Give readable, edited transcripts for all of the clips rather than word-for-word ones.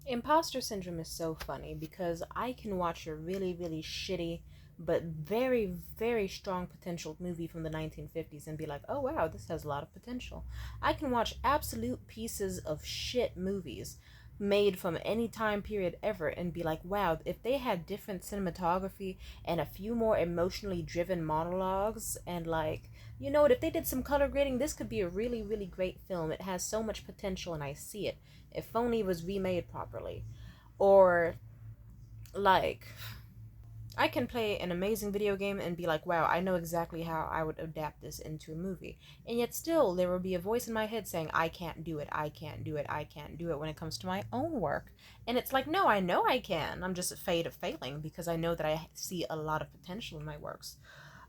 Imposter syndrome is so funny because I can watch a really, really shitty but very, very strong potential movie from the 1950s and be like, oh wow, this has a lot of potential. I can watch absolute pieces of shit movies made from any time period ever and be like, wow, if they had different cinematography and a few more emotionally driven monologues and like, you know what, if they did some color grading, this could be a really, really great film. It has so much potential and I see it. If only it was remade properly. Or like I can play an amazing video game and be like, wow, I know exactly how I would adapt this into a movie. And yet still there will be a voice in my head saying, I can't do it, I can't do it, I can't do it when it comes to my own work. And it's like, no, I know I can. I'm just afraid of failing because I know that I see a lot of potential in my works.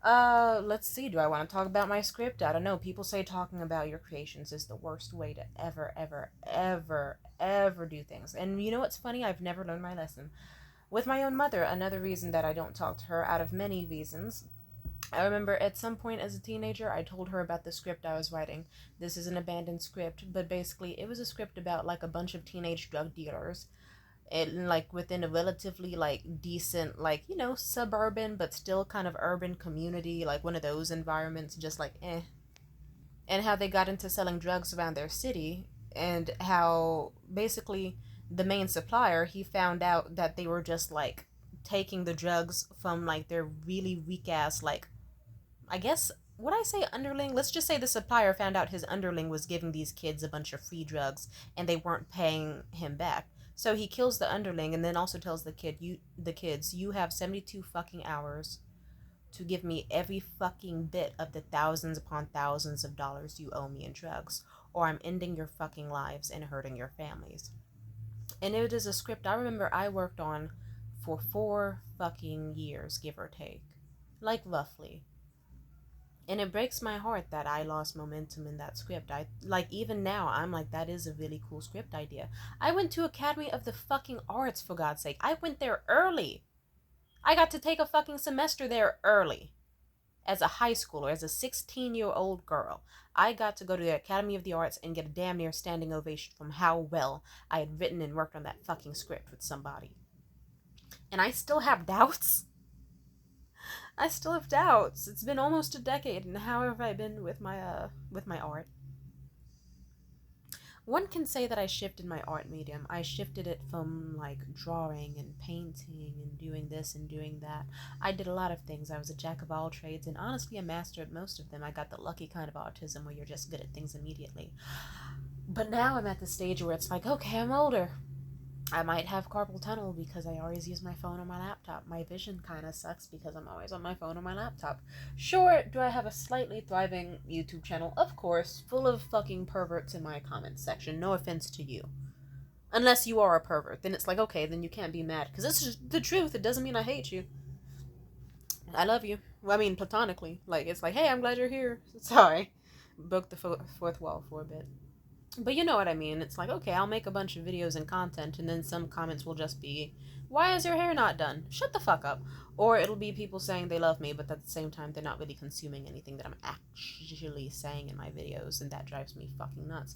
Let's see. Do I want to talk about my script? I don't know. People say talking about your creations is the worst way to ever, ever, ever, ever do things. And you know what's funny? I've never learned my lesson. With my own mother, another reason that I don't talk to her out of many reasons. I remember at some point as a teenager, I told her about the script I was writing. This is an abandoned script, but basically, it was a script about like a bunch of teenage drug dealers and like within a relatively like decent like suburban but still kind of urban community, like one of those environments, just like and how they got into selling drugs around their city, and how basically the main supplier, he found out that they were just like taking the drugs from like their really weak ass, like, I guess, would I say underling? Let's just say the supplier found out his underling was giving these kids a bunch of free drugs and they weren't paying him back. So he kills the underling and then also tells the kids, you have 72 fucking hours to give me every fucking bit of the thousands upon thousands of dollars you owe me in drugs, or I'm ending your fucking lives and hurting your families. And it is a script I remember I worked on for 4 fucking years, give or take. Like, roughly. And it breaks my heart that I lost momentum in that script. I like, even now I'm like, that is a really cool script idea. I went to Academy of the fucking Arts, for God's sake. I went there early. I got to take a fucking semester there early. As a high schooler, as a 16-year-old girl, I got to go to the Academy of the Arts and get a damn near standing ovation from how well I had written and worked on that fucking script with somebody. And I still have doubts. I still have doubts. It's been almost a decade, and how have I been with my art? One can say that I shifted my art medium. I shifted it from like drawing and painting and doing this and doing that. I did a lot of things. I was a jack of all trades and honestly a master at most of them. I got the lucky kind of autism where you're just good at things immediately. But now I'm at the stage where it's like, okay, I'm older. I might have carpal tunnel because I always use my phone or my laptop. My vision kind of sucks because I'm always on my phone or my laptop. Sure, do I have a slightly thriving YouTube channel? Of course, full of fucking perverts in my comments section. No offense to you. Unless you are a pervert, then it's like, okay, then you can't be mad. Because this is the truth. It doesn't mean I hate you. I love you. Well, I mean, platonically. Like, it's like, hey, I'm glad you're here. Sorry. Broke the fourth wall for a bit. But you know what I mean. It's like, okay, I'll make a bunch of videos and content, and then some comments will just be, why is your hair not done? Shut the fuck up. Or it'll be people saying they love me, but at the same time, they're not really consuming anything that I'm actually saying in my videos, and that drives me fucking nuts.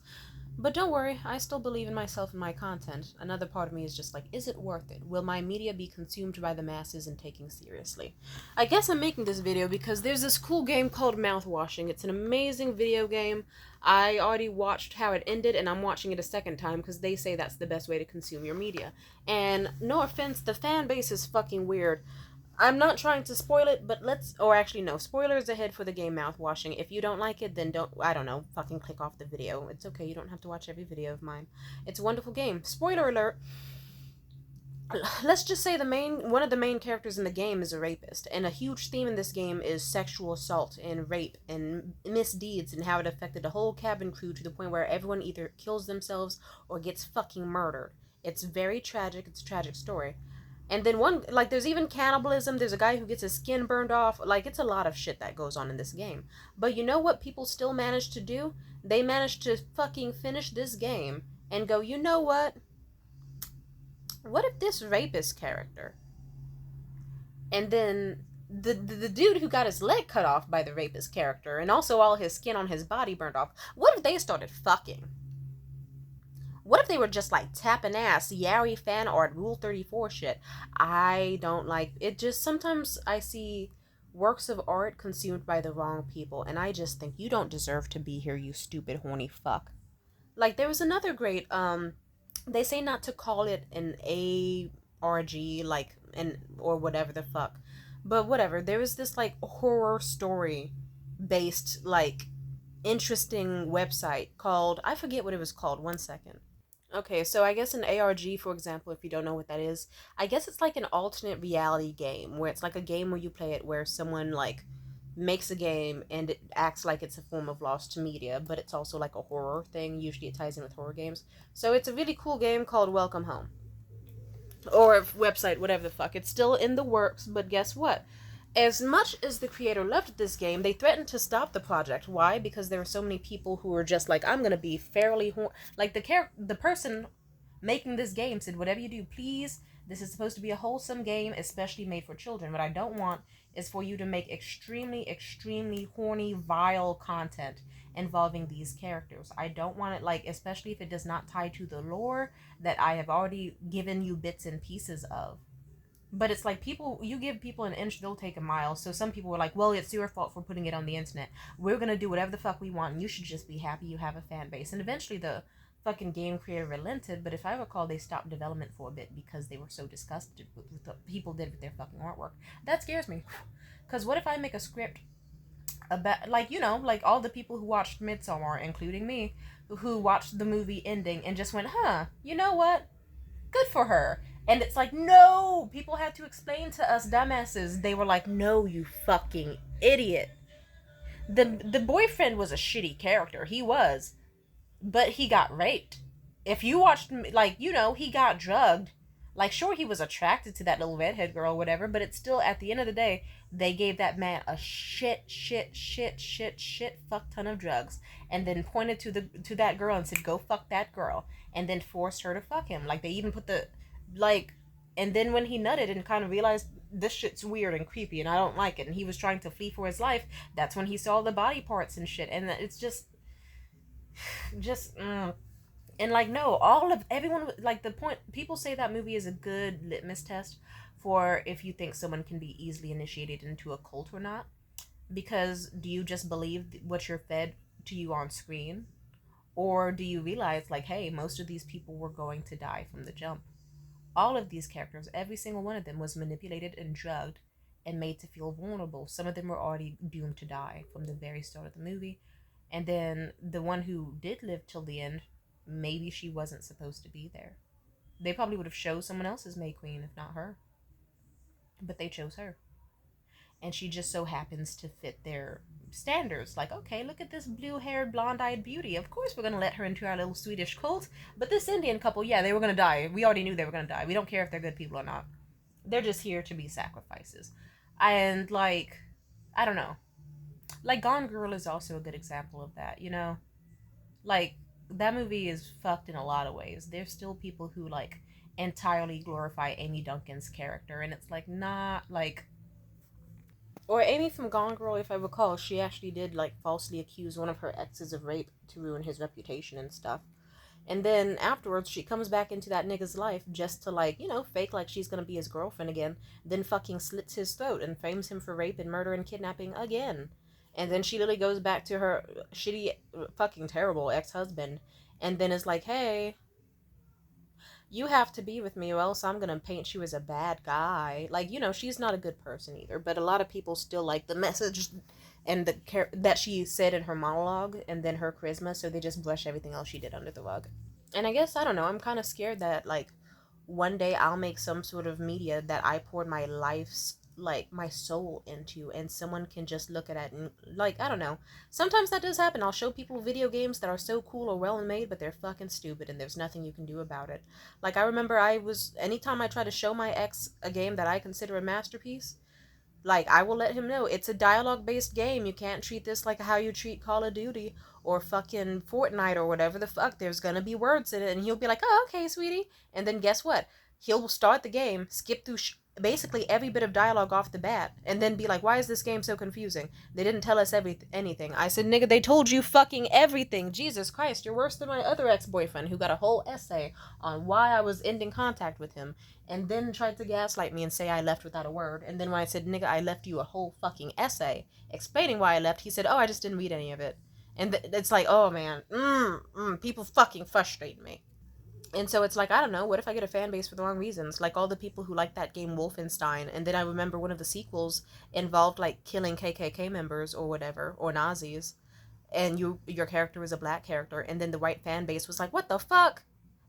But don't worry, I still believe in myself and my content. Another part of me is just like, is it worth it? Will my media be consumed by the masses and taken seriously? I guess I'm making this video because there's this cool game called Mouthwashing. It's an amazing video game. I already watched how it ended, and I'm watching it a second time because they say that's the best way to consume your media. And no offense, the fan base is fucking weird. I'm not trying to spoil it, but or actually no, spoilers ahead for the game Mouthwashing. If you don't like it, then I don't know, fucking click off the video. It's okay, you don't have to watch every video of mine. It's a wonderful game. Spoiler alert. Let's just say one of the main characters in the game is a rapist, and a huge theme in this game is sexual assault and rape and misdeeds and how it affected the whole cabin crew to the point where everyone either kills themselves or gets fucking murdered. It's very tragic. It's a tragic story. And then there's even cannibalism. There's a guy who gets his skin burned off. Like, it's a lot of shit that goes on in this game. But you know what people still manage to do? They managed to fucking finish this game and go, you know what? What if this rapist character, and then the dude who got his leg cut off by the rapist character, and also all his skin on his body burned off, what if they started fucking? What if they were just like tapping ass, Yari fan art, Rule 34 shit? I don't like it. Just sometimes I see works of art consumed by the wrong people, and I just think you don't deserve to be here, you stupid horny fuck. Like there was another great they say not to call it an ARG like an or whatever the fuck. But whatever. There was this like horror story based like interesting website called I forget what it was called. One second. Okay, so I guess an ARG, for example, if you don't know what that is, I guess it's like an alternate reality game where it's like a game where you play it where someone like makes a game and it acts like it's a form of lost media, but it's also like a horror thing. Usually it ties in with horror games. So it's a really cool game called Welcome Home. Or website, whatever the fuck. It's still in the works, but guess what? As much as the creator loved this game, they threatened to stop the project. Why? Because there were so many people who were just like, I'm gonna be fairly like the person making this game said, whatever you do, please, this is supposed to be a wholesome game, especially made for children. What I don't want is for you to make extremely, extremely horny, vile content involving these characters. I don't want it, like, especially if it does not tie to the lore that I have already given you bits and pieces of. But it's like people, you give people an inch, they'll take a mile. So some people were like, well, it's your fault for putting it on the internet. We're going to do whatever the fuck we want. And you should just be happy you have a fan base. And eventually the fucking game creator relented. But if I recall, they stopped development for a bit because they were so disgusted with what people did with their fucking artwork. That scares me. Because what if I make a script about, like, you know, like all the people who watched Midsommar, including me, who watched the movie ending and just went, huh, you know what? Good for her. And it's like, no, people had to explain to us dumbasses. They were like, no, you fucking idiot. The boyfriend was a shitty character. He was, but he got raped. If you watched, like, you know, he got drugged. Like, sure, he was attracted to that little redhead girl, or whatever, but it's still, at the end of the day, they gave that man a shit fuck ton of drugs, and then pointed to that girl and said, "Go fuck that girl," and then forced her to fuck him. Like, they even put the, like, and then when he nutted and kind of realized this shit's weird and creepy and I don't like it, and he was trying to flee for his life, that's when he saw the body parts and shit, and it's just and like no, all of everyone, like, the point, people say that movie is a good litmus test for if you think someone can be easily initiated into a cult or not, because do you just believe what you're fed to you on screen, or do you realize, like, hey, most of these people were going to die from the jump. All of these characters, every single one of them, was manipulated and drugged and made to feel vulnerable. Some of them were already doomed to die from the very start of the movie. And then the one who did live till the end, maybe she wasn't supposed to be there. They probably would have chose someone else as May Queen, if not her. But they chose her. And she just so happens to fit their standards. Like, okay, look at this blue-haired, blonde-eyed beauty. Of course we're going to let her into our little Swedish cult. But this Indian couple, yeah, they were going to die. We already knew they were going to die. We don't care if they're good people or not. They're just here to be sacrifices. And, like, I don't know. Like, Gone Girl is also a good example of that, you know? Like, that movie is fucked in a lot of ways. There's still people who, like, entirely glorify Amy Duncan's character. And it's, like, not, like, or Amy from Gone Girl, if I recall, she actually did, like, falsely accuse one of her exes of rape to ruin his reputation and stuff. And then afterwards, she comes back into that nigga's life just to, like, you know, fake like she's gonna be his girlfriend again. Then fucking slits his throat and frames him for rape and murder and kidnapping again. And then she literally goes back to her shitty, fucking terrible ex-husband. And then is like, hey, you have to be with me or else I'm gonna paint you as a bad guy. Like, you know, she's not a good person either, but a lot of people still like the message and that she said in her monologue and then her charisma, so they just brush everything else she did under the rug. And I guess, I don't know, I'm kind of scared that, like, one day I'll make some sort of media that I poured my life's, like, my soul into, and someone can just look at it and, like, I don't know. Sometimes that does happen. I'll show people video games that are so cool or well made, but they're fucking stupid and there's nothing you can do about it. Like, I remember anytime I try to show my ex a game that I consider a masterpiece, like, I will let him know it's a dialogue-based game. You can't treat this like how you treat Call of Duty or fucking Fortnite or whatever the fuck. There's gonna be words in it, and he'll be like, oh, okay, sweetie. And then guess what? He'll start the game, skip through basically every bit of dialogue off the bat, and then be like, why is this game so confusing? They didn't tell us anything. I said, nigga, they told you fucking everything. Jesus Christ, you're worse than my other ex-boyfriend who got a whole essay on why I was ending contact with him, and then tried to gaslight me and say I left without a word. And then when I said, nigga, I left you a whole fucking essay explaining why I left, he said, oh, I just didn't read any of it. And it's like, oh man, people fucking frustrate me. And so it's like, I don't know, what if I get a fan base for the wrong reasons? Like all the people who like that game Wolfenstein, and then I remember one of the sequels involved like killing KKK members or whatever, or Nazis, and your character was a black character, and then the white fan base was like, what the fuck?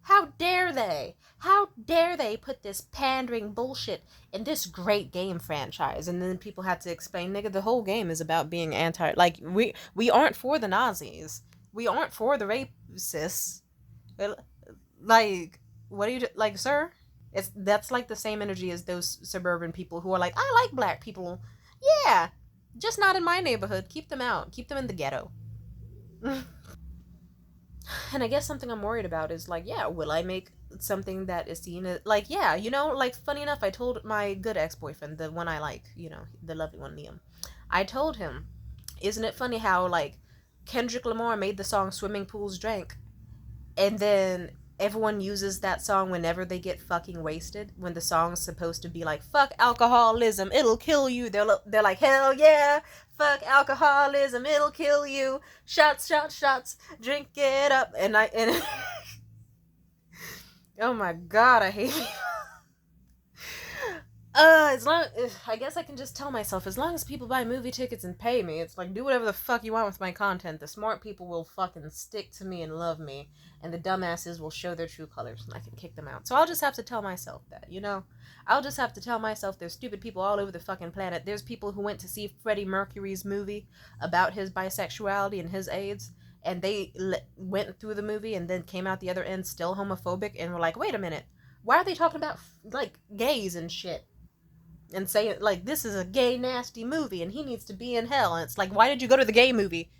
How dare they? How dare they put this pandering bullshit in this great game franchise? And then people had to explain, nigga, the whole game is about being anti, like, we aren't for the Nazis. We aren't for the rapists. Like, what do you like, sir? That's like the same energy as those suburban people who are like, I like black people. Yeah, just not in my neighborhood. Keep them out. Keep them in the ghetto. And I guess something I'm worried about is like, yeah, will I make something that is seen as like, yeah, like funny enough, I told my good ex-boyfriend, the one I like, the lovely one, Liam. I told him, isn't it funny how like Kendrick Lamar made the song Swimming Pools Drank, and then everyone uses that song whenever they get fucking wasted, when the song's supposed to be like, fuck alcoholism, it'll kill you. They're like, hell yeah, fuck alcoholism, it'll kill you. Shots, shots, shots, drink it up. And oh my god, I hate you. I guess I can just tell myself, as long as people buy movie tickets and pay me, it's like, do whatever the fuck you want with my content. The smart people will fucking stick to me and love me, and the dumbasses will show their true colors, and I can kick them out. So I'll just have to tell myself that, I'll just have to tell myself there's stupid people all over the fucking planet. There's people who went to see Freddie Mercury's movie about his bisexuality and his AIDS, and they went through the movie and then came out the other end still homophobic, and were like, wait a minute, why are they talking about, like, gays and shit? And say, like, this is a gay, nasty movie, and he needs to be in hell. And it's like, why did you go to the gay movie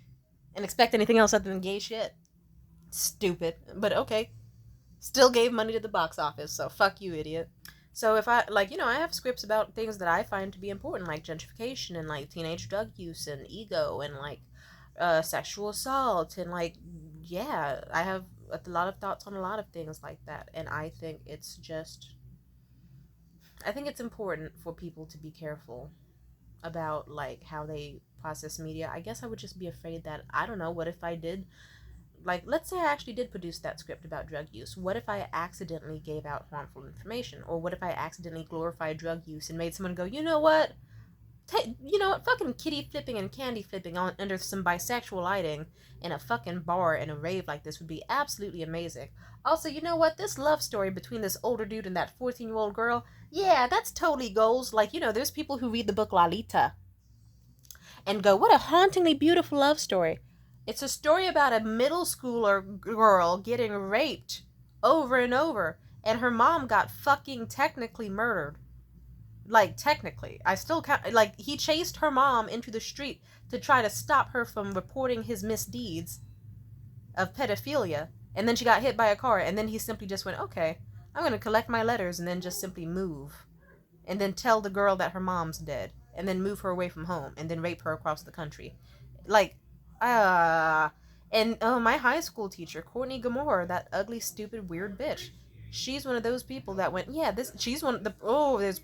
and expect anything else other than gay shit? Stupid. But okay. Still gave money to the box office, so fuck you, idiot. So if I, like, I have scripts about things that I find to be important, like gentrification, and, like, teenage drug use, and ego, and, like, sexual assault, and, like, yeah, I have a lot of thoughts on a lot of things like that, and I think it's important for people to be careful about, like, how they process media. I guess I would just be afraid that, I don't know, what if I did, like, let's say I actually did produce that script about drug use. What if I accidentally gave out harmful information? Or what if I accidentally glorified drug use and made someone go, you know what, fucking kitty flipping and candy flipping under some bisexual lighting in a fucking bar in a rave like this would be absolutely amazing. Also, you know what, this love story between this older dude and that 14-year-old girl, yeah, that's totally goals. Like, there's people who read the book Lolita and go, what a hauntingly beautiful love story. It's a story about a middle schooler girl getting raped over and over, and her mom got fucking technically murdered. Like, technically. I still can't, like, he chased her mom into the street to try to stop her from reporting his misdeeds of pedophilia, and then she got hit by a car, and then he simply just went, okay, I'm going to collect my letters and then just simply move, and then tell the girl that her mom's dead, and then move her away from home, and then rape her across the country. Like, and my high school teacher, Courtney Gamore, that ugly, stupid, weird bitch, she's one of those people that went, yeah, she's one of the, there's,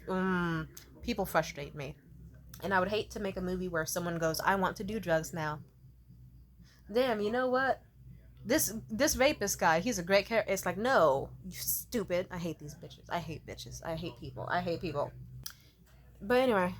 people frustrate me. And I would hate to make a movie where someone goes, I want to do drugs now. Damn, you know what? This rapist guy, he's a great character. It's like, no, you stupid. I hate these bitches. I hate bitches. I hate people. I hate people. But anyway.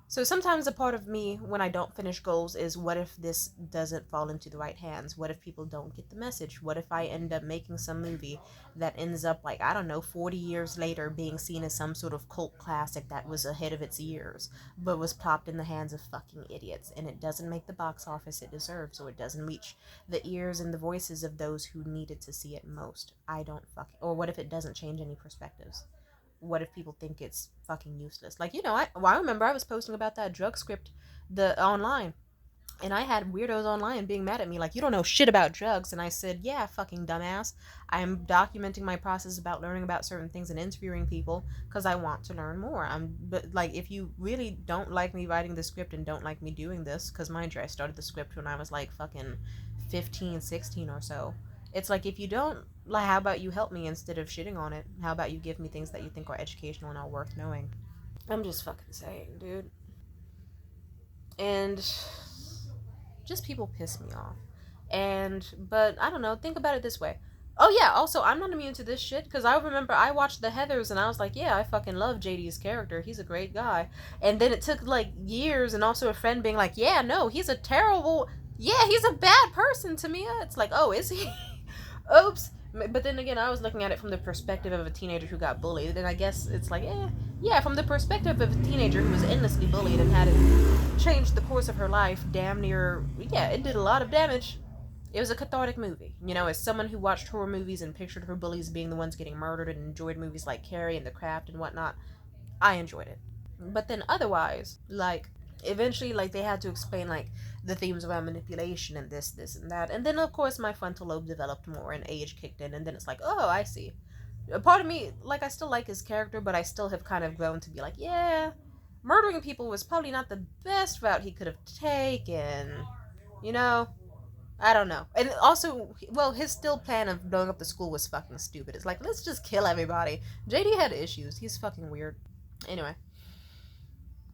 So sometimes a part of me, when I don't finish goals, is what if this doesn't fall into the right hands? What if people don't get the message? What if I end up making some movie that ends up, like, I don't know, 40 years later being seen as some sort of cult classic that was ahead of its years, but was plopped in the hands of fucking idiots, and it doesn't make the box office it deserves, or it doesn't reach the ears and the voices of those who needed to see it most? Or what if it doesn't change any perspectives? What if people think it's fucking useless? Like, I remember I was posting about that drug script online, And I had weirdos online being mad at me, like, you don't know shit about drugs. And I said, yeah, fucking dumbass. I'm documenting my process about learning about certain things and interviewing people because I want to learn more. But like, if you really don't like me writing the script and don't like me doing this, because mind you, I started the script when I was like fucking 15, 16 or so. It's like, if you don't, like, how about you help me instead of shitting on it? How about you give me things that you think are educational and are worth knowing? I'm just fucking saying, dude. And just people piss me off. But I don't know, think about it this way. Oh yeah, also I'm not immune to this shit because I remember I watched The Heathers and I was like, yeah, I fucking love JD's character. He's a great guy. And then it took like years and also a friend being like, yeah, no, he's a terrible, yeah, he's a bad person to Mia. It's like, oh, is he? Oops. But then again, I was looking at it from the perspective of a teenager who got bullied, and I guess it's like, yeah, from the perspective of a teenager who was endlessly bullied and had it change the course of her life, damn near, yeah, it did a lot of damage. It was a cathartic movie. You know, as someone who watched horror movies and pictured her bullies being the ones getting murdered and enjoyed movies like Carrie and The Craft and whatnot, I enjoyed it. But then otherwise, like, eventually, like, they had to explain, like, the themes around manipulation and this and that. And then, of course, my frontal lobe developed more and age kicked in. And then it's like, oh, I see. A part of me, like, I still like his character, but I still have kind of grown to be like, yeah, murdering people was probably not the best route he could have taken. You know? I don't know. And also, well, his still plan of blowing up the school was fucking stupid. It's like, let's just kill everybody. JD had issues. He's fucking weird. Anyway.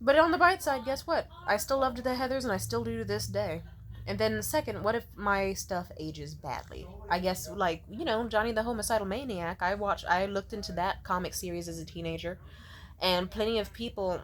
But on the bright side, guess what? I still loved the Heathers and I still do to this day. And then second, what if my stuff ages badly? I guess, like, you know, Johnny the Homicidal Maniac, I looked into that comic series as a teenager, and plenty of people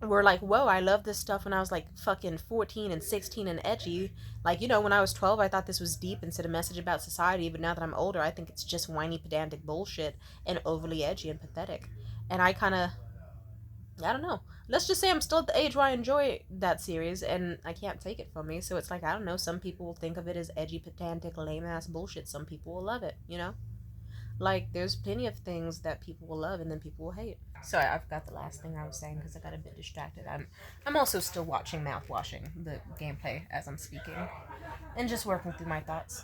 were like, whoa, I love this stuff when I was like fucking 14 and 16 and edgy. Like, you know, when I was 12, I thought this was deep and said a message about society, but now that I'm older, I think it's just whiny, pedantic bullshit and overly edgy and pathetic. And I don't know. Let's just say I'm still at the age where I enjoy that series and I can't take it from me. So it's like, I don't know. Some people will think of it as edgy, pedantic, lame ass bullshit. Some people will love it, you know? Like, there's plenty of things that people will love and then people will hate. Sorry, I forgot the last thing I was saying because I got a bit distracted. I'm also still watching Mouthwashing, the gameplay, as I'm speaking, and just working through my thoughts.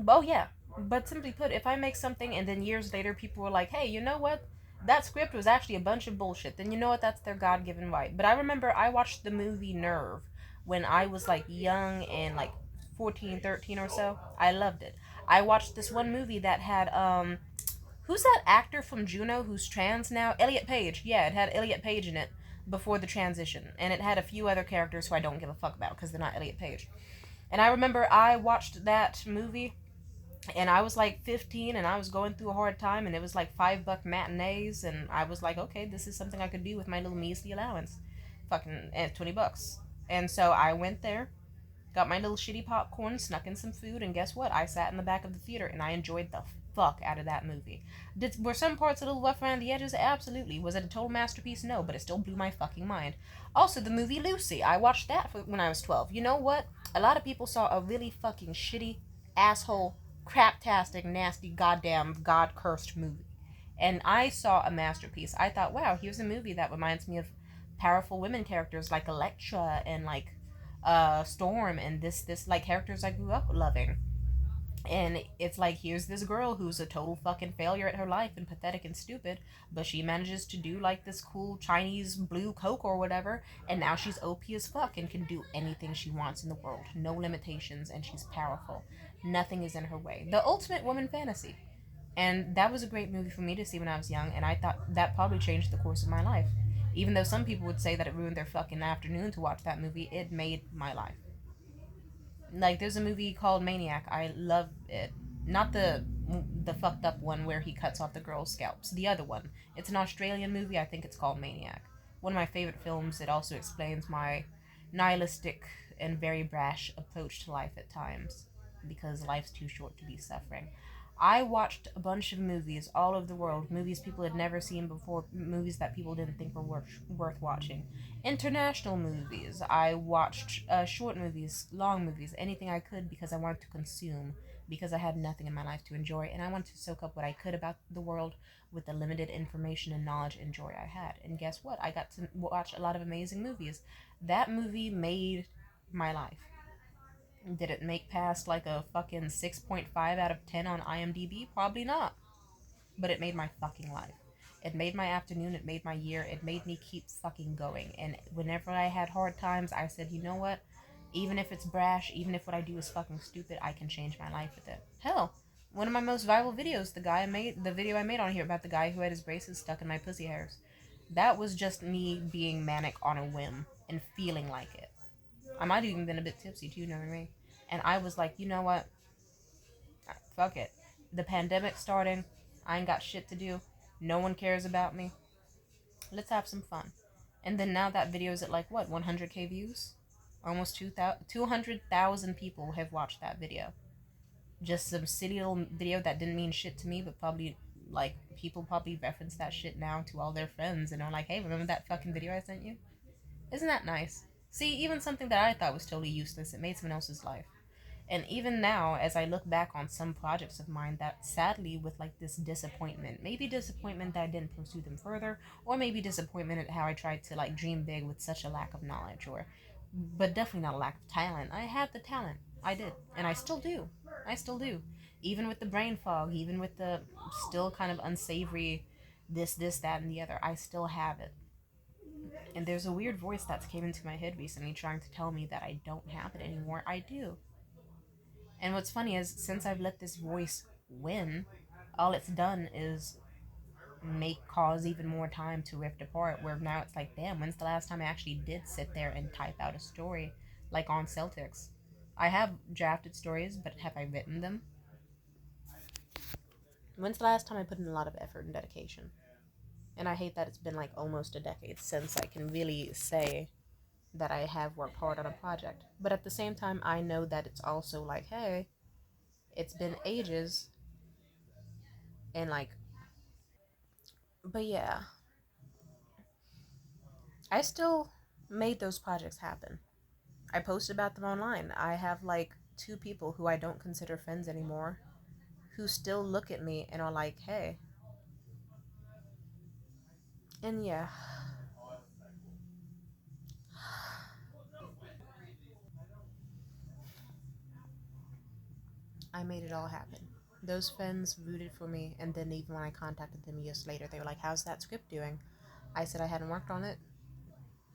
Oh yeah, but simply put, if I make something and then years later people were like, hey, you know what? That script was actually a bunch of bullshit. Then you know what? That's their God given right. But I remember I watched the movie Nerve when I was like young and like 14, 13 or so. I loved it. I watched this one movie that had who's that actor from Juno who's trans now? Elliot Page. Yeah, it had Elliot Page in it before the transition, and it had a few other characters who I don't give a fuck about because they're not Elliot Page. And I remember I watched that movie and I was like 15 and I was going through a hard time and it was like $5 matinees and I was like, okay, this is something I could do with my little measly allowance. Fucking $20. And so I went there, got my little shitty popcorn, snuck in some food, and guess what? I sat in the back of the theater and I enjoyed the fuck out of that movie. Were some parts a little rough around the edges? Absolutely. Was it a total masterpiece? No, but it still blew my fucking mind. Also, the movie Lucy. I watched that when I was 12. You know what? A lot of people saw a really fucking shitty, asshole, craptastic, nasty, goddamn, god-cursed movie. And I saw a masterpiece. I thought, wow, here's a movie that reminds me of powerful women characters like Electra and like Storm and this like characters I grew up loving. And it's like, here's this girl who's a total fucking failure at her life and pathetic and stupid, but she manages to do like this cool Chinese blue Coke or whatever, and now she's OP as fuck and can do anything she wants in the world. No limitations, and she's powerful. Nothing is in her way. The ultimate woman fantasy. And that was a great movie for me to see when I was young, and I thought that probably changed the course of my life. Even though some people would say that it ruined their fucking afternoon to watch that movie, it made my life. Like, there's a movie called Maniac. I love it. Not the fucked up one where he cuts off the girl's scalps. The other one. It's an Australian movie. I think it's called Maniac. One of my favorite films. It also explains my nihilistic and very brash approach to life at times because life's too short to be suffering. I watched a bunch of movies all over the world, movies people had never seen before, movies that people didn't think were worth watching. International movies. I watched short movies, long movies, anything I could because I wanted to consume, because I had nothing in my life to enjoy, and I wanted to soak up what I could about the world with the limited information and knowledge and joy I had. And guess what? I got to watch a lot of amazing movies. That movie made my life. Did it make past like a fucking 6.5 out of 10 on IMDb? Probably not. But it made my fucking life. It made my afternoon, it made my year, it made me keep fucking going. And whenever I had hard times, I said, you know what? Even if it's brash, even if what I do is fucking stupid, I can change my life with it. Hell, one of my most viral videos, the video I made on here about the guy who had his braces stuck in my pussy hairs. That was just me being manic on a whim and feeling like it. I might have even been a bit tipsy too, knowing me. And I was like, you know what? Fuck it. The pandemic's starting. I ain't got shit to do. No one cares about me. Let's have some fun. And then now that video is at like what, 100K views? Almost 200,000 people have watched that video. Just some silly little video that didn't mean shit to me, but probably like people probably reference that shit now to all their friends and are like, hey, remember that fucking video I sent you? Isn't that nice? See, even something that I thought was totally useless, it made someone else's life. And even now, as I look back on some projects of mine that sadly with like this disappointment, maybe disappointment that I didn't pursue them further, or maybe disappointment at how I tried to like dream big with such a lack of knowledge, or but definitely not a lack of talent. I had the talent. I did. And I still do. I still do. Even with the brain fog, even with the still kind of unsavory this, that, and the other, I still have it. And there's a weird voice that's came into my head recently trying to tell me that I don't have it anymore. I do. And what's funny is, since I've let this voice win, all it's done is make cause even more time to rift apart. Where now it's like, damn, when's the last time I actually did sit there and type out a story, like on Celtics? I have drafted stories, but have I written them? When's the last time I put in a lot of effort and dedication? And I hate that it's been like almost a decade since I can really say that I have worked hard on a project. But at the same time, I know that it's also like, hey, it's been ages, and like, but yeah, I still made those projects happen. I posted about them online. I have like two people who I don't consider friends anymore who still look at me and are like, hey. And yeah, I made it all happen. Those friends rooted for me, and then even when I contacted them years later, they were like, how's that script doing? I said I hadn't worked on it.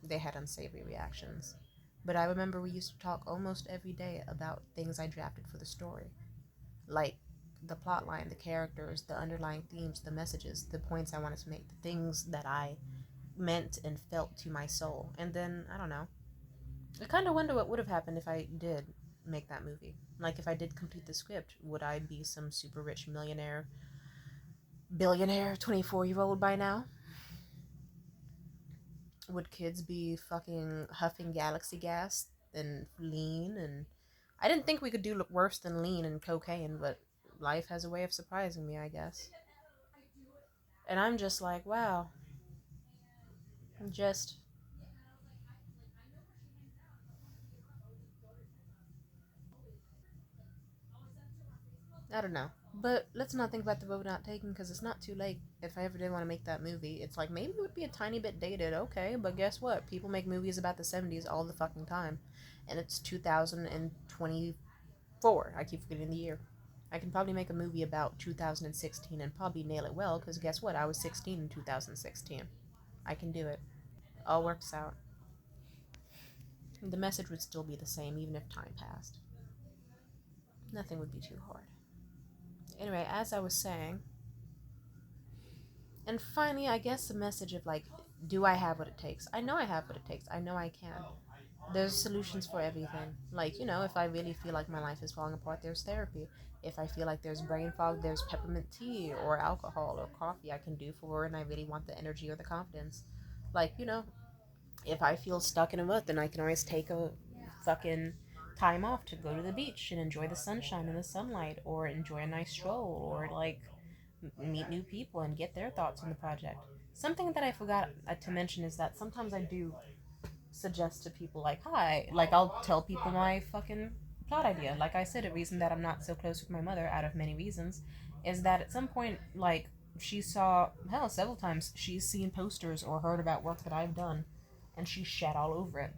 They had unsavory reactions. But I remember we used to talk almost every day about things I drafted for the story. Like the plot line, the characters, the underlying themes, the messages, the points I wanted to make, the things that I meant and felt to my soul. And then, I don't know, I kind of wonder what would have happened if I did make that movie. Like, if I did complete the script, would I be some super rich millionaire, billionaire, 24-year-old by now? Would kids be fucking huffing galaxy gas and lean? And I didn't think we could do worse than lean and cocaine, but life has a way of surprising me, I guess. And I'm just like, wow, just, I don't know. But let's not think about the road not taken, because it's not too late. If I ever did want to make that movie, it's like, maybe it would be a tiny bit dated, okay, but guess what? People make movies about the 70s all the fucking time. And it's 2024. I keep forgetting the year. I can probably make a movie about 2016 and probably nail it well, because guess what? I was 16 in 2016. I can do it. All works out. The message would still be the same even if time passed. Nothing would be too hard. Anyway, as I was saying, and finally, I guess the message of like, do I have what it takes? I know I have what it takes. I know I can. There's solutions for everything. Like, if I really feel like my life is falling apart, there's therapy. If I feel like there's brain fog, there's peppermint tea or alcohol or coffee I can do for and I really want the energy or the confidence. Like, if I feel stuck in a rut, then I can always take a fucking time off to go to the beach and enjoy the sunshine and the sunlight, or enjoy a nice stroll, or like meet new people and get their thoughts on the project. Something that I forgot to mention is that sometimes I do suggest to people like, hi, like I'll tell people my fucking plot idea. Like I said, a reason that I'm not so close with my mother, out of many reasons, is that at some point, like, she saw, hell, several times she's seen posters or heard about work that I've done, and she shat all over it.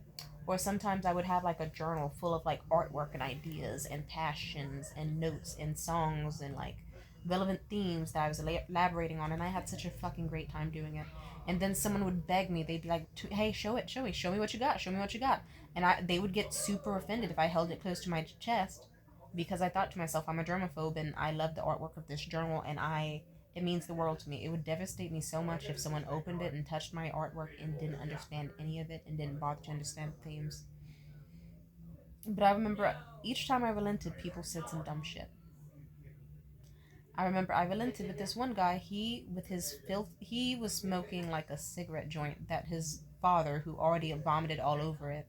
Or sometimes I would have like a journal full of like artwork and ideas and passions and notes and songs and like relevant themes that I was elaborating on, and I had such a fucking great time doing it. And then someone would beg me, they'd be like, "Hey, show me what you got, show me what you got," and they would get super offended if I held it close to my chest, because I thought to myself, I'm a germaphobe and I love the artwork of this journal, and it means the world to me. It would devastate me so much if someone opened it and touched my artwork and didn't understand any of it and didn't bother to understand the themes. But I remember each time I relented, people said some dumb shit. I remember I relented with this one guy. He was smoking like a cigarette joint that his father, who already vomited all over it,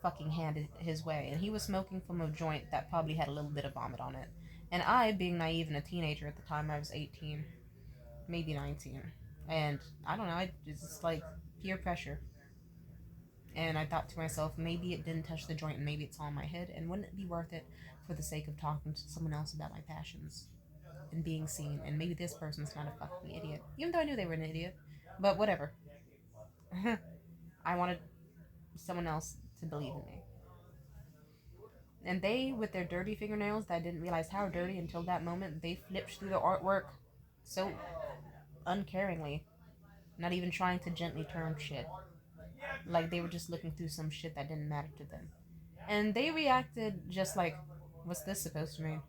fucking handed his way. And he was smoking from a joint that probably had a little bit of vomit on it. And I, being naive and a teenager at the time, I was 18, maybe 19. And I don't know, it's just like peer pressure. And I thought to myself, maybe it didn't touch the joint and maybe it's all in my head. And wouldn't it be worth it for the sake of talking to someone else about my passions and being seen? And maybe this person's not a fucking idiot. Even though I knew they were an idiot. But whatever. I wanted someone else to believe in me. And they, with their dirty fingernails that I didn't realize how dirty until that moment, they flipped through the artwork so uncaringly. Not even trying to gently turn shit. Like they were just looking through some shit that didn't matter to them. And they reacted just like, what's this supposed to mean?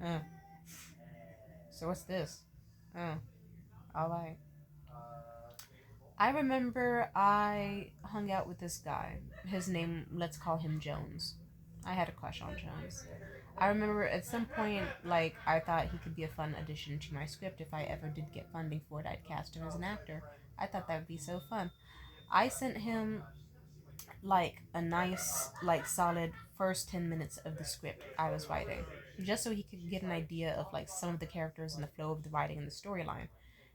Uh, so what's this? Alright. I remember I hung out with this guy. His name, let's call him Jones. I had a crush on Jones. I remember at some point, like, I thought he could be a fun addition to my script. If I ever did get funding for it, I'd cast him as an actor. I thought that would be so fun. I sent him like a nice, like solid first 10 minutes of the script I was writing, just so he could get an idea of like some of the characters and the flow of the writing and the storyline.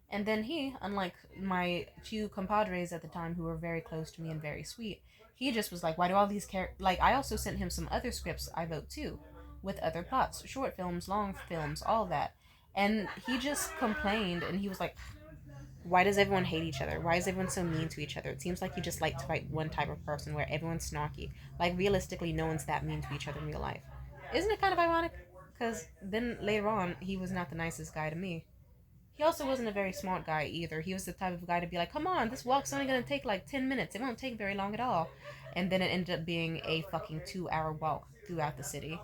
And then he, unlike my two compadres at the time who were very close to me and very sweet, he just was like, why do all these characters. Like, I also sent him some other scripts I wrote too, with other plots, short films, long films, all that. And he just complained and he was like, why does everyone hate each other? Why is everyone so mean to each other? It seems like you just like to write one type of person where everyone's snarky. Like, realistically, no one's that mean to each other in real life. Isn't it kind of ironic? Because then later on, he was not the nicest guy to me. He also wasn't a very smart guy either. He was the type of guy to be like, come on, this walk's only going to take like 10 minutes. It won't take very long at all. And then it ended up being a fucking 2 hour walk throughout the city.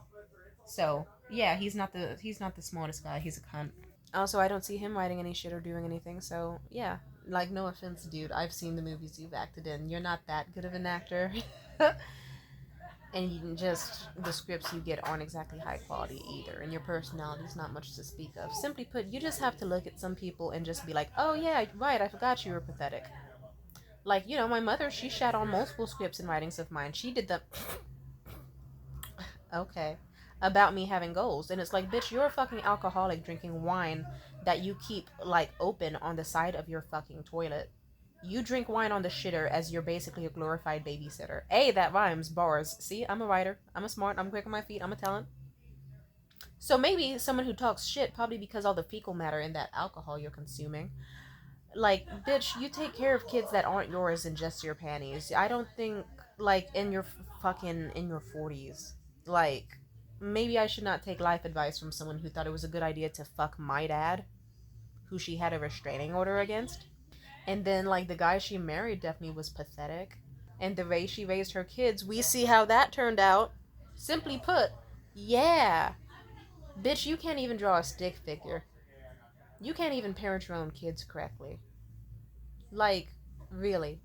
So, yeah, he's not the smartest guy. He's a cunt. Also, I don't see him writing any shit or doing anything, so yeah. Like, no offense, dude. I've seen the movies you've acted in. You're not that good of an actor. And you can just, the scripts you get aren't exactly high quality either. And your personality's not much to speak of. Simply put, you just have to look at some people and just be like, oh yeah, right, I forgot you were pathetic. Like, my mother, she shat on multiple scripts and writings of mine. She did the okay, about me having goals. And it's like, bitch, you're a fucking alcoholic drinking wine that you keep, like, open on the side of your fucking toilet. You drink wine on the shitter as you're basically a glorified babysitter. Hey, that rhymes. Bars. See, I'm a writer. I'm a smart. I'm quick on my feet. I'm a talent. So maybe someone who talks shit, probably because all the fecal matter in that alcohol you're consuming. Like, bitch, you take care of kids that aren't yours and just your panties. I don't think, like, in your fucking, in your 40s. Like, maybe I should not take life advice from someone who thought it was a good idea to fuck my dad, who she had a restraining order against. And then, like, the guy she married definitely was pathetic. And the way she raised her kids, we see how that turned out. Simply put, yeah. Bitch, you can't even draw a stick figure. You can't even parent your own kids correctly. Like, really.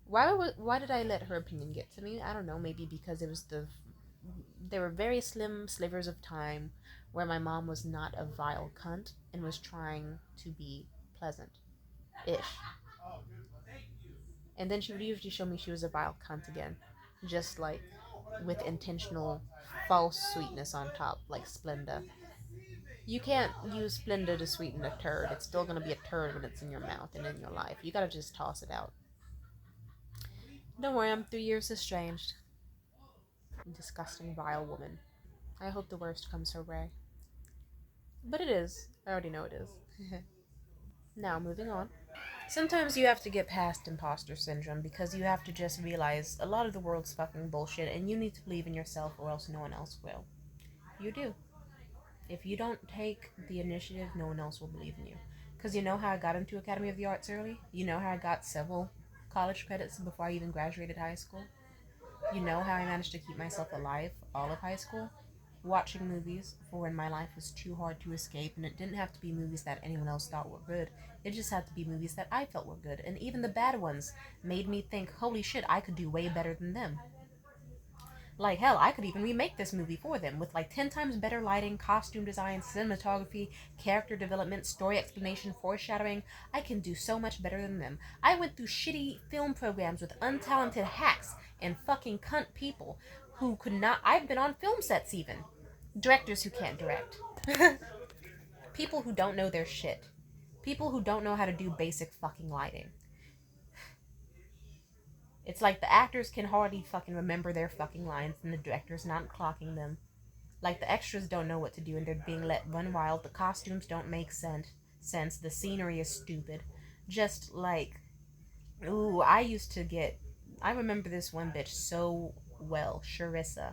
Why did I let her opinion get to me? I don't know, maybe because it was there were very slim slivers of time where my mom was not a vile cunt and was trying to be pleasant ish. And then she would usually show me she was a vile cunt again. Just like with intentional false sweetness on top, like Splenda. You can't use Splenda to sweeten a turd. It's still gonna be a turd when it's in your mouth and in your life. You gotta just toss it out. Don't worry, I'm 3 years estranged. Disgusting, vile woman. I hope the worst comes her way. But it is. I already know it is. Now, moving on. Sometimes you have to get past imposter syndrome because you have to just realize a lot of the world's fucking bullshit and you need to believe in yourself or else no one else will. You do. If you don't take the initiative, no one else will believe in you. Because you know how I got into Academy of the Arts early? You know how I got several college credits before I even graduated high school? You know how I managed to keep myself alive all of high school? Watching movies for when my life was too hard to escape, and it didn't have to be movies that anyone else thought were good. It just had to be movies that I felt were good, and even the bad ones made me think, holy shit, I could do way better than them. Like, hell, I could even remake this movie for them with like 10 times better lighting, costume design, cinematography, character development, story explanation, foreshadowing. I can do so much better than them. I went through shitty film programs with untalented hacks and fucking cunt people who could not. I've been on film sets even. Directors who can't direct. People who don't know their shit. People who don't know how to do basic fucking lighting. It's like the actors can hardly fucking remember their fucking lines and the director's not clocking them. Like the extras don't know what to do and they're being let run wild. The costumes don't make sense. The scenery is stupid. Just like, ooh, I remember this one bitch so well, Sharissa.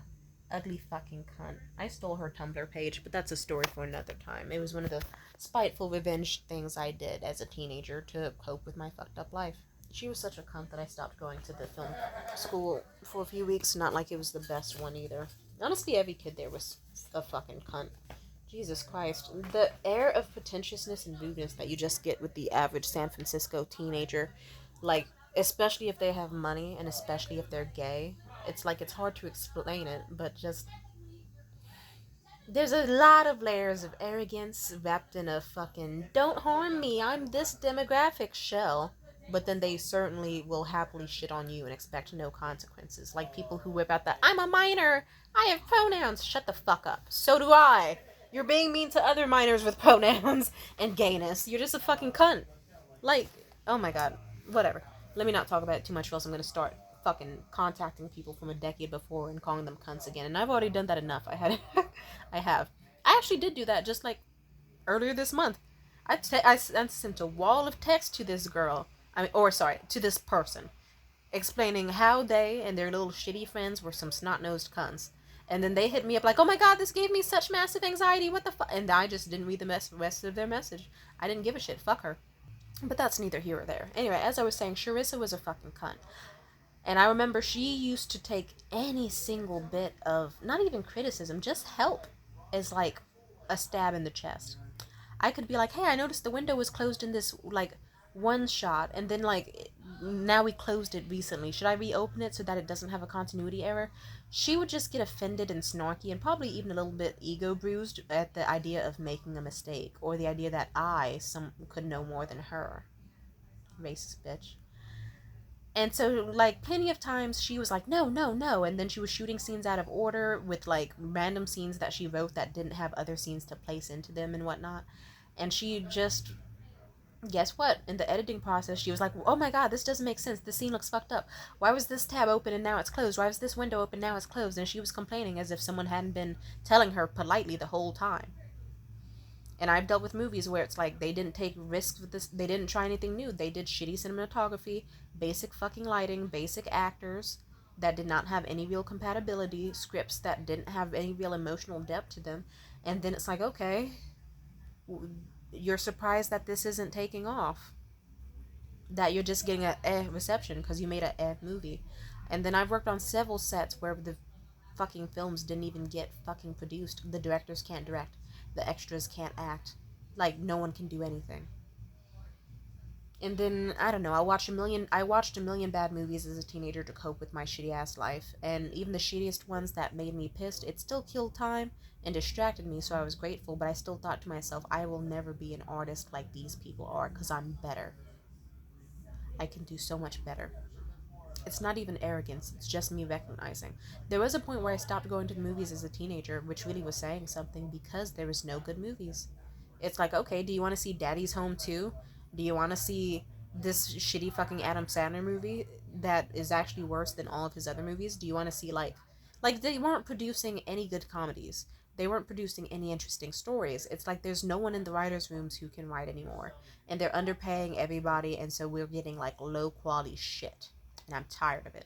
Ugly fucking cunt. I stole her Tumblr page, but that's a story for another time. It was one of the spiteful revenge things I did as a teenager to cope with my fucked up life. She was such a cunt that I stopped going to the film school for a few weeks. Not like it was the best one either. Honestly, every kid there was a fucking cunt. Jesus Christ. The air of pretentiousness and rudeness that you just get with the average San Francisco teenager, like, especially if they have money and especially if they're gay, it's like it's hard to explain it, but just there's a lot of layers of arrogance wrapped in a fucking don't harm me, I'm this demographic shell. But then they certainly will happily shit on you and expect no consequences. Like people who whip out that I'm a minor, I have pronouns. Shut the fuck up. So do I. You're being mean to other minors with pronouns and gayness. You're just a fucking cunt. Like, oh my god. Whatever. Let me not talk about it too much or else I'm gonna start fucking contacting people from a decade before and calling them cunts again. And I've already done that enough. I have. I actually did do that just like earlier this month. I sent a wall of text to this girl. To this person, explaining how they and their little shitty friends were some snot-nosed cunts. And then they hit me up like, oh my god, this gave me such massive anxiety, what the fuck? And I just didn't read the rest of their message. I didn't give a shit, fuck her. But that's neither here or there. Anyway, as I was saying, Sharissa was a fucking cunt. And I remember she used to take any single bit of, not even criticism, just help as like a stab in the chest. I could be like, hey, I noticed the window was closed in this, like, one shot, and then, like, now we closed it recently. Should I reopen it so that it doesn't have a continuity error? She would just get offended and snarky and probably even a little bit ego bruised at the idea of making a mistake or the idea that could know more than her. Racist bitch. And so, like, plenty of times she was like, no, no, no. And then she was shooting scenes out of order with, like, random scenes that she wrote that didn't have other scenes to place into them and whatnot. And she just, guess what? In the editing process, she was like, oh my god, this doesn't make sense. This scene looks fucked up. Why was this tab open and now it's closed? Why was this window open, now it's closed? And she was complaining as if someone hadn't been telling her politely the whole time. And I've dealt with movies where it's like they didn't take risks with this, they didn't try anything new. They did shitty cinematography, basic fucking lighting, basic actors that did not have any real compatibility, scripts that didn't have any real emotional depth to them. And then it's like, okay, you're surprised that this isn't taking off. That you're just getting a reception because you made a movie. And then I've worked on several sets where the fucking films didn't even get fucking produced. The directors can't direct. The extras can't act. Like, no one can do anything. And then, I don't know, I watched a million bad movies as a teenager to cope with my shitty ass life. And even the shittiest ones that made me pissed, it still killed time and distracted me, so I was grateful, but I still thought to myself, I will never be an artist like these people are, because I'm better. I can do so much better. It's not even arrogance, it's just me recognizing. There was a point where I stopped going to the movies as a teenager, which really was saying something because there was no good movies. It's like, okay, do you want to see Daddy's Home 2? Do you want to see this shitty fucking Adam Sandler movie that is actually worse than all of his other movies? Do you want to see, like, they weren't producing any good comedies. They weren't producing any interesting stories. It's like there's no one in the writers' rooms who can write anymore. And they're underpaying everybody, and so we're getting like low quality shit. And I'm tired of it.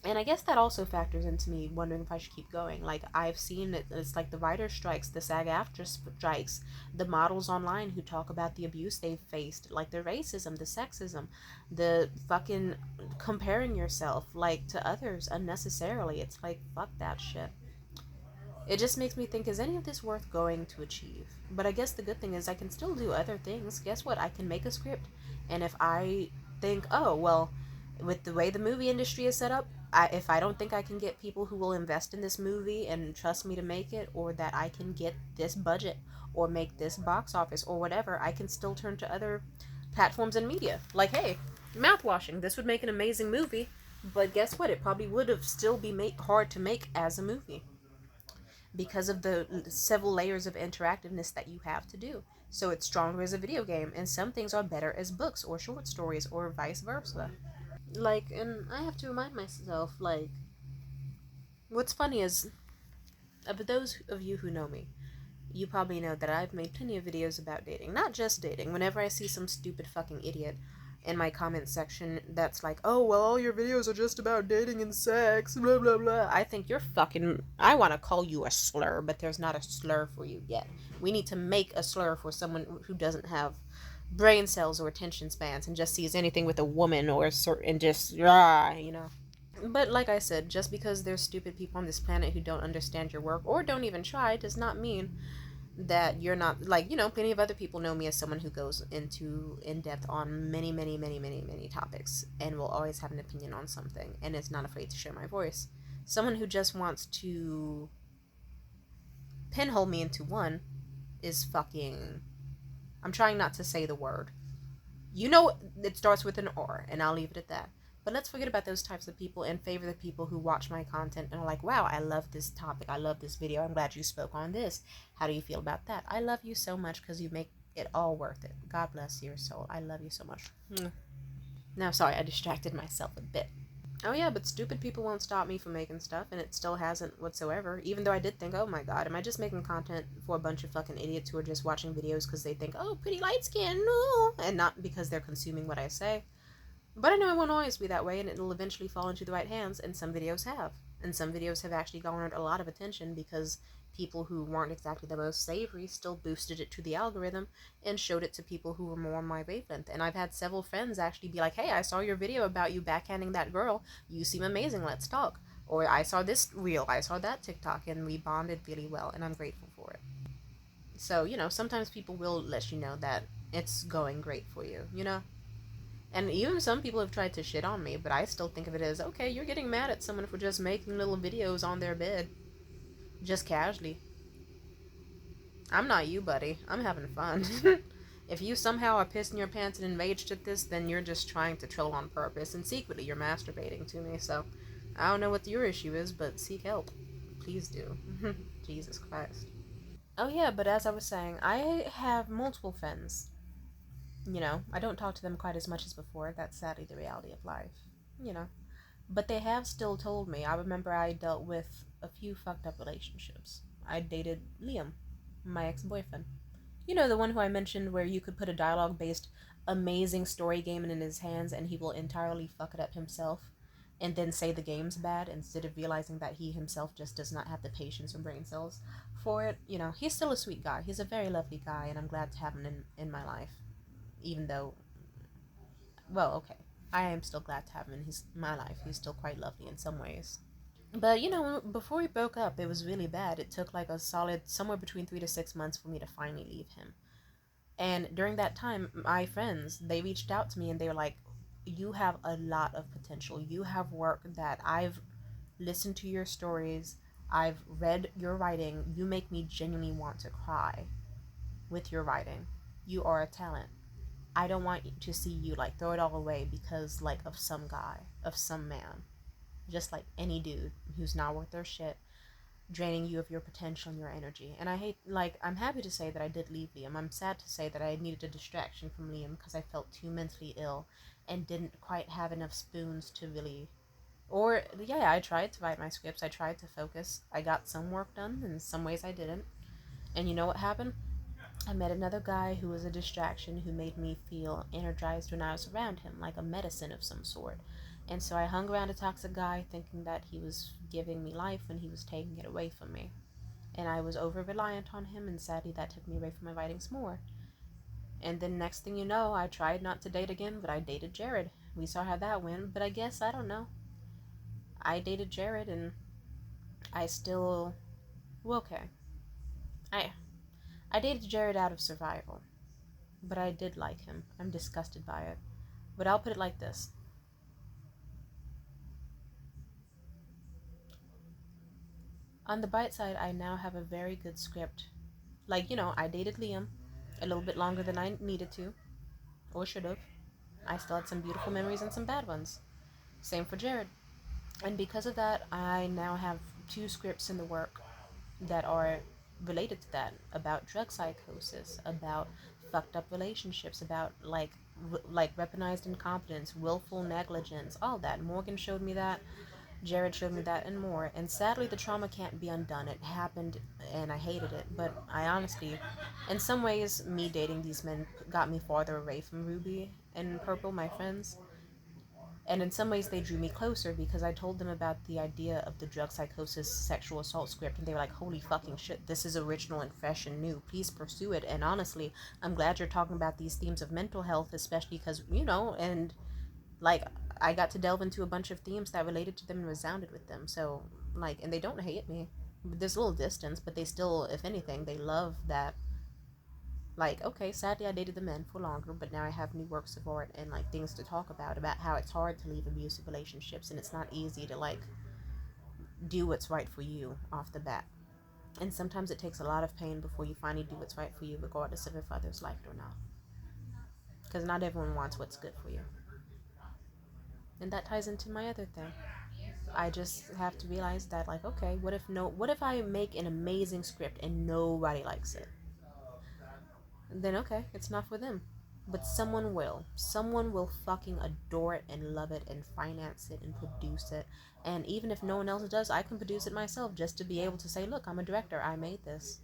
And I guess that also factors into me wondering if I should keep going. Like, I've seen it, it's like the writer strikes, the SAG-AFTRA strikes, the models online who talk about the abuse they've faced, like the racism, the sexism, the fucking comparing yourself, like, to others unnecessarily. It's like, fuck that shit. It just makes me think, is any of this worth going to achieve? But I guess the good thing is I can still do other things. Guess what? I can make a script. And if I think, oh, well, with the way the movie industry is set up, if I don't think I can get people who will invest in this movie and trust me to make it, or that I can get this budget or make this box office or whatever, I can still turn to other platforms and media. Like, hey, mouthwashing. This would make an amazing movie. But guess what? It probably would have still be hard to make as a movie because of the several layers of interactiveness that you have to do. So it's stronger as a video game, and some things are better as books or short stories or vice versa. Like, and I have to remind myself, like, what's funny is, of those of you who know me, you probably know that I've made plenty of videos about dating. Not just dating. Whenever I see some stupid fucking idiot in my comment section that's like, oh, well, all your videos are just about dating and sex, blah, blah, blah. I think you're fucking... I want to call you a slur, but there's not a slur for you yet. We need to make a slur for someone who doesn't have brain cells or attention spans and just sees anything with a woman or and just, you know. But like I said, just because there's stupid people on this planet who don't understand your work or don't even try does not mean that you're not, like, you know, plenty of other people know me as someone who goes into in depth on many, many, many, many, many topics and will always have an opinion on something and is not afraid to share my voice. Someone who just wants to pinhole me into one is fucking... I'm trying not to say the word. You know, it starts with an R, and I'll leave it at that. But let's forget about those types of people and favor the people who watch my content and are like, wow, I love this topic. I love this video. I'm glad you spoke on this. How do you feel about that? I love you so much because you make it all worth it. God bless your soul. I love you so much. Now, sorry, I distracted myself a bit. Oh yeah, but stupid people won't stop me from making stuff, and it still hasn't whatsoever. Even though I did think, oh my god, am I just making content for a bunch of fucking idiots who are just watching videos because they think, oh, pretty light skin, no, and not because they're consuming what I say. But I know it won't always be that way, and it'll eventually fall into the right hands, and some videos have. And some videos have actually garnered a lot of attention because people who weren't exactly the most savory still boosted it to the algorithm and showed it to people who were more on my wavelength. And I've had several friends actually be like, hey, I saw your video about you backhanding that girl. You seem amazing. Let's talk. Or I saw this reel. I saw that TikTok. And we bonded really well, and I'm grateful for it. So, you know, sometimes people will let you know that it's going great for you, you know? And even some people have tried to shit on me, but I still think of it as, okay, you're getting mad at someone for just making little videos on their bed. Just casually. I'm not you, buddy. I'm having fun. If you somehow are pissing your pants and enraged at this, then you're just trying to troll on purpose, and secretly you're masturbating to me, so I don't know what your issue is, but seek help. Please do. Jesus Christ. Oh yeah, but as I was saying, I have multiple friends. You know, I don't talk to them quite as much as before. That's sadly the reality of life. You know. But they have still told me. I remember I dealt with a few fucked up relationships. I dated Liam, my ex-boyfriend. You know, the one who I mentioned where you could put a dialogue-based amazing story game in his hands and he will entirely fuck it up himself and then say the game's bad instead of realizing that he himself just does not have the patience or brain cells for it. You know, he's still a sweet guy. He's a very lovely guy, and I'm glad to have him in my life. Even though, well, okay, I am still glad to have him in my life. He's still quite lovely in some ways. But, you know, before we broke up, it was really bad. It took like a solid somewhere between 3 to 6 months for me to finally leave him. And during that time, my friends, they reached out to me and they were like, you have a lot of potential. You have work that I've listened to your stories. I've read your writing. You make me genuinely want to cry with your writing. You are a talent. I don't want to see you like throw it all away because like of some guy, of some man. Just like any dude who's not worth their shit, draining you of your potential and your energy. And I hate, like, I'm happy to say that I did leave Liam. I'm sad to say that I needed a distraction from Liam because I felt too mentally ill and didn't quite have enough spoons to really... Or, yeah, I tried to write my scripts. I tried to focus. I got some work done. In some ways I didn't. And you know what happened? I met another guy who was a distraction who made me feel energized when I was around him, like a medicine of some sort. And so I hung around a toxic guy thinking that he was giving me life when he was taking it away from me. And I was over reliant on him, and sadly, that took me away from my writings more. And then next thing you know, I tried not to date again, but I dated Jared. We saw how that went, but I guess, I don't know. I dated Jared, and I still. Well, okay. I, I dated Jared out of survival, but I did like him. I'm disgusted by it. But I'll put it like this. On the bright side, I now have a very good script. Like, I dated Liam a little bit longer than I needed to, or should have. I still had some beautiful memories and some bad ones. Same for Jared. And because of that, I now have two scripts in the work that are related to that, about drug psychosis, about fucked up relationships, about like weaponized incompetence, willful negligence, all that. Morgan showed me that, Jared showed me that, and more. And sadly, the trauma can't be undone. It happened, and I hated it. But I honestly, in some ways, me dating these men got me farther away from Ruby and Purple, my friends. And in some ways, they drew me closer because I told them about the idea of the drug psychosis sexual assault script, and they were like, holy fucking shit, this is original and fresh and new. Please pursue it. And honestly, I'm glad you're talking about these themes of mental health, especially because, and like, I got to delve into a bunch of themes that related to them and resounded with them. So, like, and they don't hate me. There's a little distance, but they still, if anything, they love that. Like, okay, sadly I dated the men for longer, but now I have new works of art and like things to talk about how it's hard to leave abusive relationships and it's not easy to like do what's right for you off the bat. And sometimes it takes a lot of pain before you finally do what's right for you, regardless of if others like it or not. Because not everyone wants what's good for you. And that ties into my other thing. I just have to realize that, like, okay, what if I make an amazing script and nobody likes it? Then okay, it's not for them. But someone will. Someone will fucking adore it and love it and finance it and produce it. And even if no one else does, I can produce it myself just to be able to say, look, I'm a director. I made this.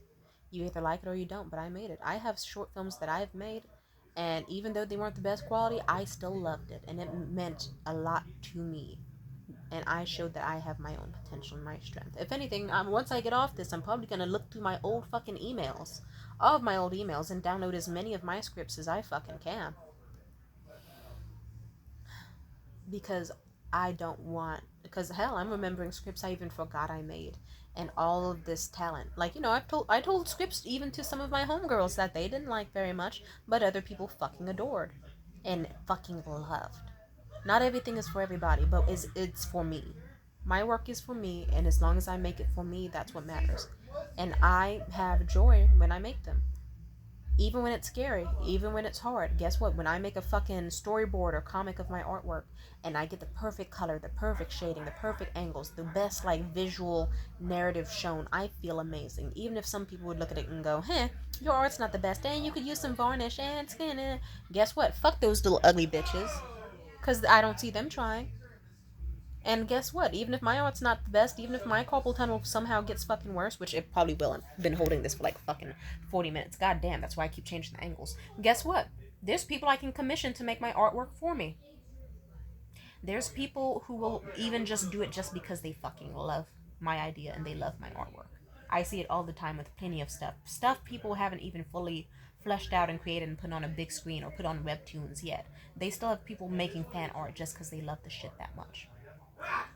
You either like it or you don't, but I made it. I have short films that I've made, and even though they weren't the best quality, I still loved it. And it meant a lot to me. And I showed that I have my own potential and my strength. If anything, once I get off this, I'm probably gonna look through my old fucking emails, all of my old emails, and download as many of my scripts as I fucking can, because I don't want. Because hell, I'm remembering scripts I even forgot I made, and all of this talent. Like, I told scripts even to some of my homegirls that they didn't like very much, but other people fucking adored, and fucking loved. Not everything is for everybody, but it's for me. My work is for me, and as long as I make it for me, that's what matters. And I have joy when I make them. Even when it's scary, even when it's hard. Guess what? When I make a fucking storyboard or comic of my artwork and I get the perfect color, the perfect shading, the perfect angles, the best like visual narrative shown, I feel amazing. Even if some people would look at it and go, your art's not the best, and you could use some varnish and skin. Guess what? Fuck those little ugly bitches. Because I don't see them trying. And guess what? Even if my art's not the best, even if my carpal tunnel somehow gets fucking worse, which it probably will. I've been holding this for like fucking 40 minutes. God damn, that's why I keep changing the angles. Guess what? There's people I can commission to make my artwork for me. There's people who will even just do it just because they fucking love my idea and they love my artwork. I see it all the time with plenty of stuff. Stuff people haven't even fully fleshed out and created and put on a big screen or put on webtoons yet. They still have people making fan art just because they love the shit that much.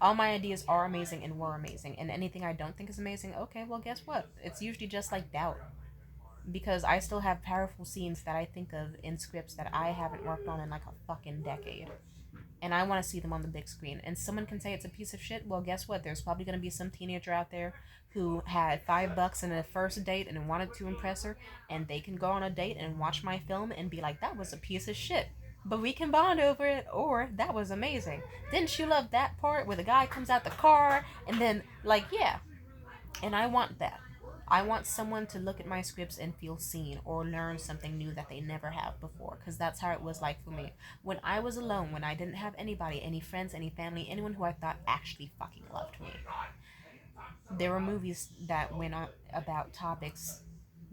All my ideas are amazing and were amazing, and anything I don't think is amazing, okay, well, guess what? It's usually just like doubt. Because I still have powerful scenes that I think of in scripts that I haven't worked on in like a fucking decade. And I want to see them on the big screen. And someone can say it's a piece of shit. Well, guess what? There's probably going to be some teenager out there who had $5 in a first date and wanted to impress her, and they can go on a date and watch my film and be like, that was a piece of shit. But we can bond over it, or that was amazing. Didn't you love that part where the guy comes out the car and then, like, yeah. And I want that. I want someone to look at my scripts and feel seen or learn something new that they never have before, because that's how it was like for me. When I was alone, when I didn't have anybody, any friends, any family, anyone who I thought actually fucking loved me, there were movies that went on about topics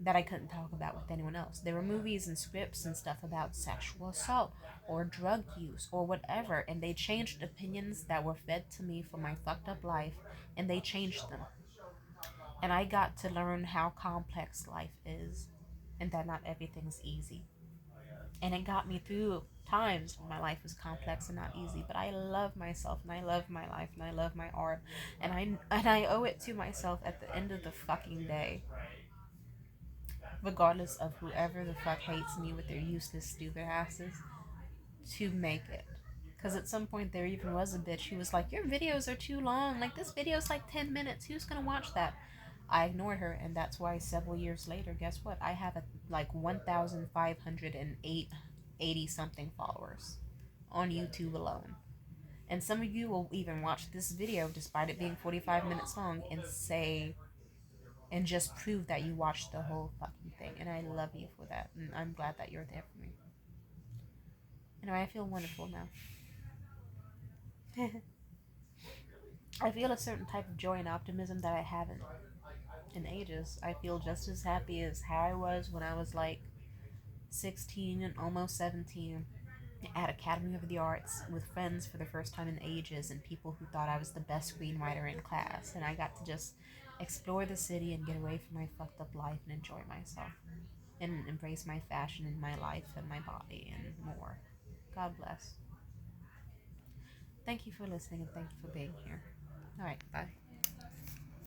that I couldn't talk about with anyone else. There were movies and scripts and stuff about sexual assault or drug use or whatever, and they changed opinions that were fed to me from my fucked up life, and they changed them. And I got to learn how complex life is and that not everything's easy. And it got me through times when my life was complex and not easy, but I love myself and I love my life and I love my art, and I owe it to myself at the end of the fucking day, regardless of whoever the fuck hates me with their useless stupid asses, to make it. Because at some point there even was a bitch who was like, your videos are too long, like this video's like 10 minutes, who's gonna watch that? I ignored her, and that's why several years later, guess what? I have like 1,508 80 something followers on YouTube alone. And some of you will even watch this video despite it being 45 minutes long and say, and just prove that you watched the whole fucking thing. And I love you for that. And I'm glad that you're there for me. Anyway, I feel wonderful now. I feel a certain type of joy and optimism that I haven't in ages. I feel just as happy as how I was when I was like 16 and almost 17 at Academy of the Arts with friends for the first time in ages and people who thought I was the best screenwriter in class. And I got to just explore the city and get away from my fucked up life and enjoy myself and embrace my fashion and my life and my body and more. God bless. Thank you for listening and thank you for being here. All right, bye.